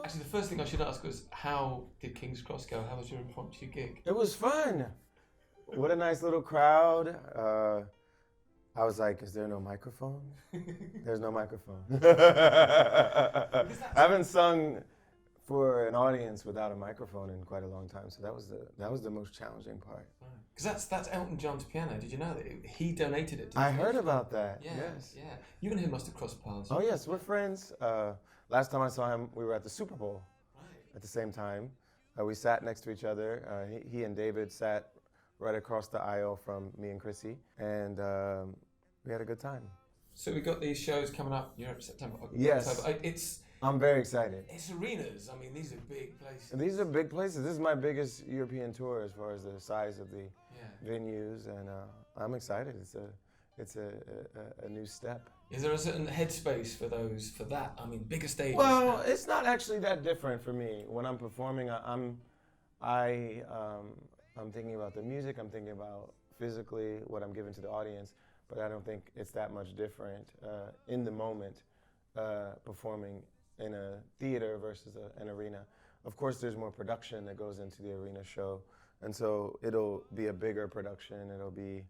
Actually, the first thing I should ask was, how did King's Cross go? How was your impromptu gig? It was fun. What a nice little crowd. I was like, is there no microphone? There's no microphone. I haven't sung for an audience without a microphone in quite a long time, so that was the most challenging part. Because that's Elton John's piano. Did you know that he donated it to I heard about that. Yeah, Yes. yeah. You and him must have crossed paths. Oh yes, we're friends. Last time I saw him, we were at the Super Bowl at the same time. We sat next to each other. He and David sat right across the aisle from me and Chrissy, and we had a good time. So we got these shows coming up. Europe, September, Yes. October. I'm very excited. It's arenas. I mean, these are big places. These are big places. This is my biggest European tour as far as the size of the venues, and I'm excited. It's a new step. Is there a certain headspace for that? I mean, bigger stages. Well, it's not actually that different for me. When I'm performing, I'm thinking about the music. I'm thinking about physically what I'm giving to the audience, but I don't think it's that much different in the moment performing in a theater versus an arena. Of course, there's more production that goes into the arena show, and so it'll be a bigger production. It'll be,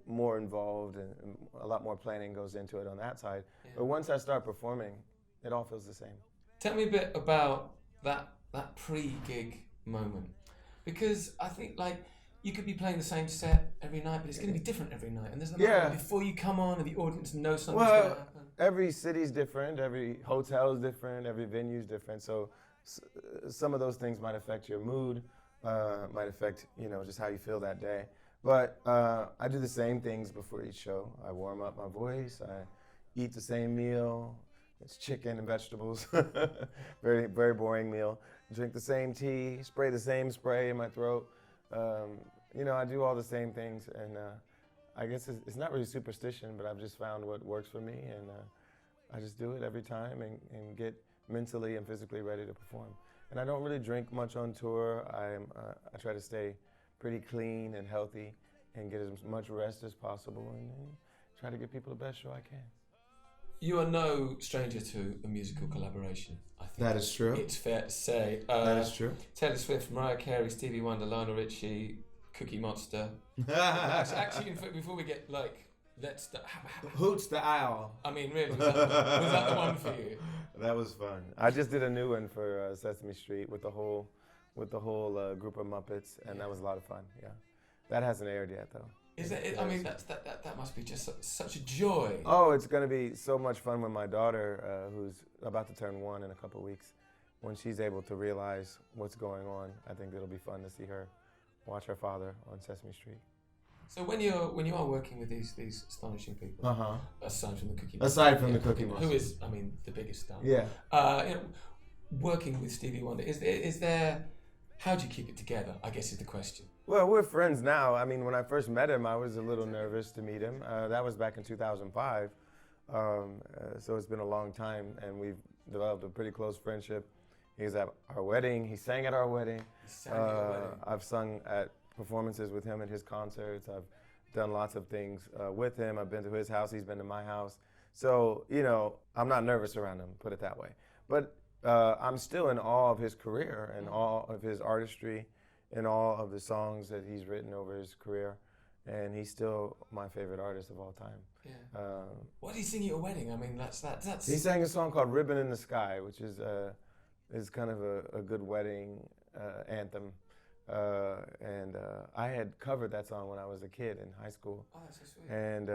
more involved, and a lot more planning goes into it on that side. Yeah. But once I start performing, it all feels the same. Tell me a bit about that pre-gig moment, because I think you could be playing the same set every night, but it's going to be different every night. And there's the moment before you come on and the audience knows something's going to happen. Every city's different, every hotel is different, every venue's different. So some of those things might affect your mood, might affect just how you feel that day. But I do the same things before each show. I warm up my voice. I eat the same meal. It's chicken and vegetables. Very, very boring meal. Drink the same tea. Spray the same spray in my throat. I do all the same things, and I guess it's not really superstition, but I've just found what works for me, and I just do it every time and get mentally and physically ready to perform. And I don't really drink much on tour. I try to stay pretty clean and healthy and get as much rest as possible, and try to give people the best show I can. You are no stranger to a musical collaboration, I think. That is true. It's fair to say. That is true. Taylor Swift, Mariah Carey, Stevie Wonder, Lionel Richie, Cookie Monster. Actually, in fact, before we get Hoots the Owl. I mean, really, was that the one for you? That was fun. I just did a new one for Sesame Street with the whole group of Muppets, and that was a lot of fun. Yeah, that hasn't aired yet though. Is it? I mean, that must be just such a joy. Oh, it's going to be so much fun when my daughter, who's about to turn 1 in a couple weeks, when she's able to realize what's going on. I think it'll be fun to see her watch her father on Sesame Street. So when you are working with these astonishing people, aside from the Cookie Monster, who is, I mean, the biggest star. Yeah. Working with Stevie Wonder, is there? How do you keep it together, I guess is the question. Well, we're friends now. I mean, when I first met him, I was a little nervous to meet him. That was back in 2005. So it's been a long time, and we've developed a pretty close friendship. He was at our wedding. He sang at our wedding. I've sung at performances with him at his concerts. I've done lots of things with him. I've been to his house. He's been to my house. So, I'm not nervous around him, put it that way. But I'm still in awe of his career and awe of his artistry and all of the songs that he's written over his career, and he's still my favorite artist of all time. Yeah. What did he sing at your wedding? I mean, that's. He sang a song called "Ribbon in the Sky," which is kind of a good wedding anthem, and I had covered that song when I was a kid in high school. Oh, that's so sweet. And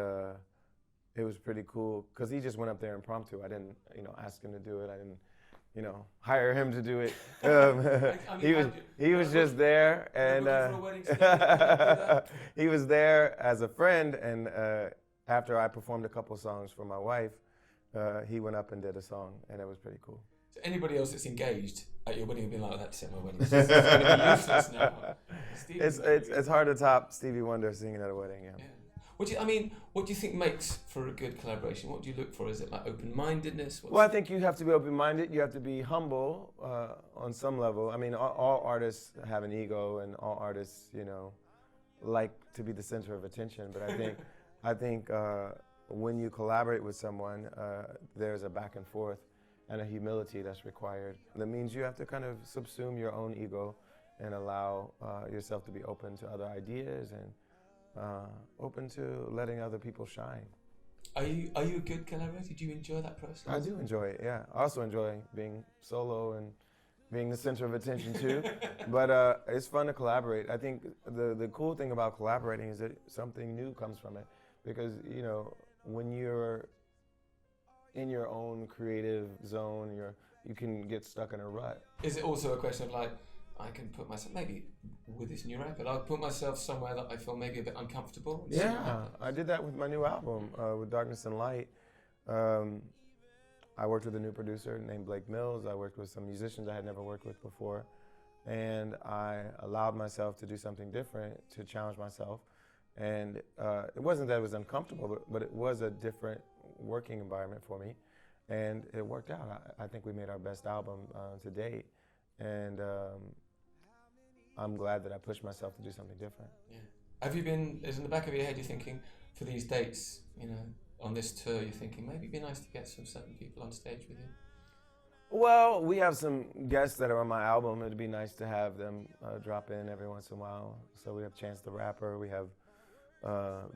it was pretty cool because he just went up there impromptu. I didn't, ask him to do it. I didn't. Hire him to do it. He was just there, and he was there as a friend. And after I performed a couple songs for my wife, he went up and did a song, and it was pretty cool. So anybody else that's engaged at your wedding would be like, "That's it, my wedding. It's going to be useless now." It's hard to top Stevie Wonder singing at a wedding. Yeah. What do you think makes for a good collaboration? What do you look for? Is it like open-mindedness? Well, I think you have to be open-minded. You have to be humble on some level. I mean, all artists have an ego, and all artists, like to be the center of attention, but I think when you collaborate with someone, there's a back and forth and a humility that's required. That means you have to kind of subsume your own ego and allow yourself to be open to other ideas and open to letting other people shine. Are you a good collaborator? Do you enjoy that process? I do enjoy it, yeah. I also enjoy being solo and being the center of attention too. But it's fun to collaborate. I think the cool thing about collaborating is that something new comes from it. Because, you know, when you're in your own creative zone, you can get stuck in a rut. Is it also a question of like, I can put myself, maybe with this new record, I'll put myself somewhere that I feel maybe a bit uncomfortable? Yeah, I did that with my new album, with Darkness and Light. I worked with a new producer named Blake Mills. I worked with some musicians I had never worked with before. And I allowed myself to do something different, to challenge myself. And it wasn't that it was uncomfortable, but it was a different working environment for me. And it worked out. I think we made our best album to date. And I'm glad that I pushed myself to do something different. Yeah. Have you been, is in the back of your head you're thinking, for these dates, you know, on this tour, you're thinking maybe it'd be nice to get some certain people on stage with you? Well, we have some guests that are on my album. It'd be nice to have them drop in every once in a while. So we have Chance the Rapper, we have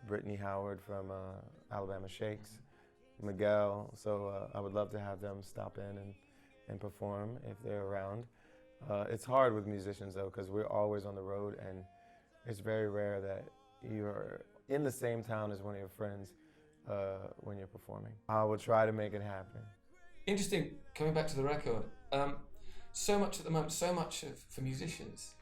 Brittany Howard from Alabama Shakes, Miguel. So I would love to have them stop in and perform if they're around. It's hard with musicians though, because we're always on the road, and it's very rare that you're in the same town as one of your friends when you're performing. I will try to make it happen. Interesting, coming back to the record, so much at the moment, so much for musicians,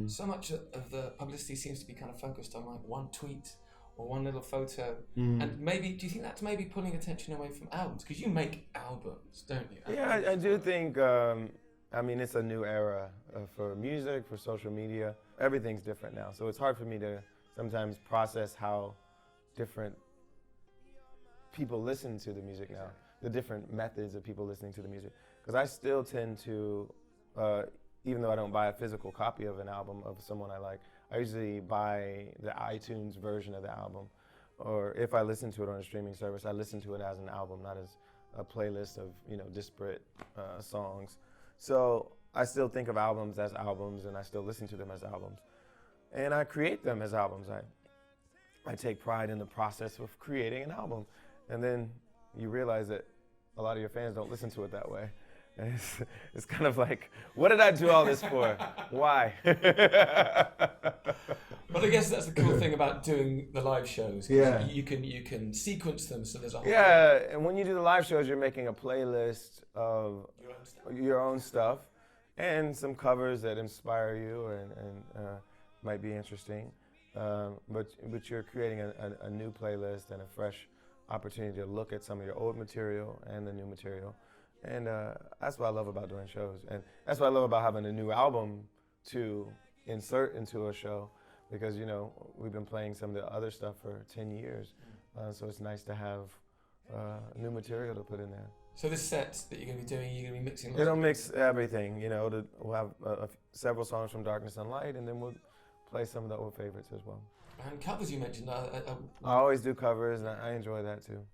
so much of the publicity seems to be kind of focused on like one tweet or one little photo, and maybe, do you think that's maybe pulling attention away from albums? Because you make albums, don't you? Yeah, I do think, I mean, it's a new era for music, for social media. Everything's different now, so it's hard for me to sometimes process how different people listen to the music now, the different methods of people listening to the music. Because I still tend to, even though I don't buy a physical copy of an album of someone I like, I usually buy the iTunes version of the album. Or if I listen to it on a streaming service, I listen to it as an album, not as a playlist of, you know, disparate songs. So I still think of albums as albums, and I still listen to them as albums. And I create them as albums. I take pride in the process of creating an album. And then you realize that a lot of your fans don't listen to it that way. And it's kind of like, what did I do all this for? Why? But I guess that's the cool thing about doing the live shows. Yeah. You can sequence them, so there's a whole... Yeah, and when you do the live shows, you're making a playlist of your own stuff and some covers that inspire you and might be interesting. But you're creating a new playlist and a fresh opportunity to look at some of your old material and the new material. And that's what I love about doing shows. And that's what I love about having a new album to insert into a show, because, you know, we've been playing some of the other stuff for 10 years. So it's nice to have new material to put in there. So this set that you're going to be doing, you're going to be mixing... It'll mix everything, you know. We'll have several songs from Darkness and Light, and then we'll play some of the old favorites as well. And covers you mentioned. I always do covers, and I enjoy that too.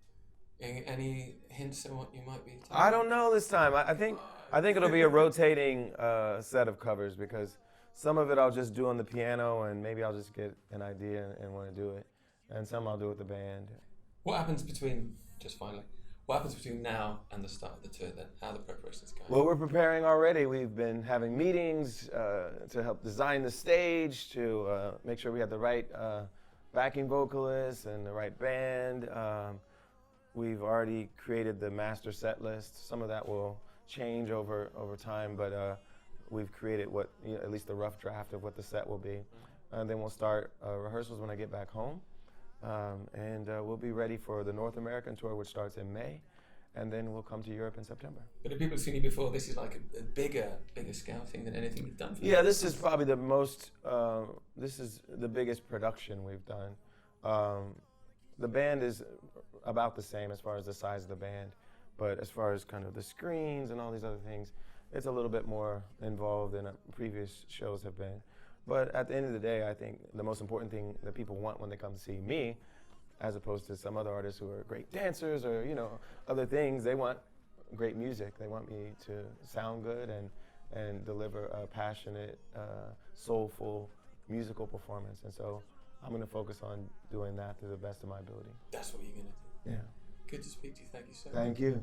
Any hints on what you might be... I don't know this time. I think it'll be a rotating set of covers, because some of it I'll just do on the piano, and maybe I'll just get an idea and want to do it. And some I'll do with the band. What happens between, just finally, what happens between now and the start of the tour then? How are the preparations going? Well, we're preparing already. We've been having meetings to help design the stage, to make sure we have the right backing vocalists and the right band. We've already created the master set list. Some of that will change over time, but we've created what, you know, at least the rough draft of what the set will be. And then we'll start rehearsals when I get back home. And we'll be ready for the North American tour, which starts in May, and then we'll come to Europe in September. But if people have seen you before, this is like a bigger scale thing than anything you've done for Yeah, this is probably the most, this is the biggest production we've done. The band is about the same as far as the size of the band, but as far as kind of the screens and all these other things, it's a little bit more involved than previous shows have been. But at the end of the day, I think the most important thing that people want when they come to see me, as opposed to some other artists who are great dancers or, you know, other things, they want great music. They want me to sound good and deliver a passionate, soulful musical performance. And so I'm going to focus on doing that to the best of my ability. That's what you're going to do. Yeah. Good to speak to you. Thank you so much. Thank you.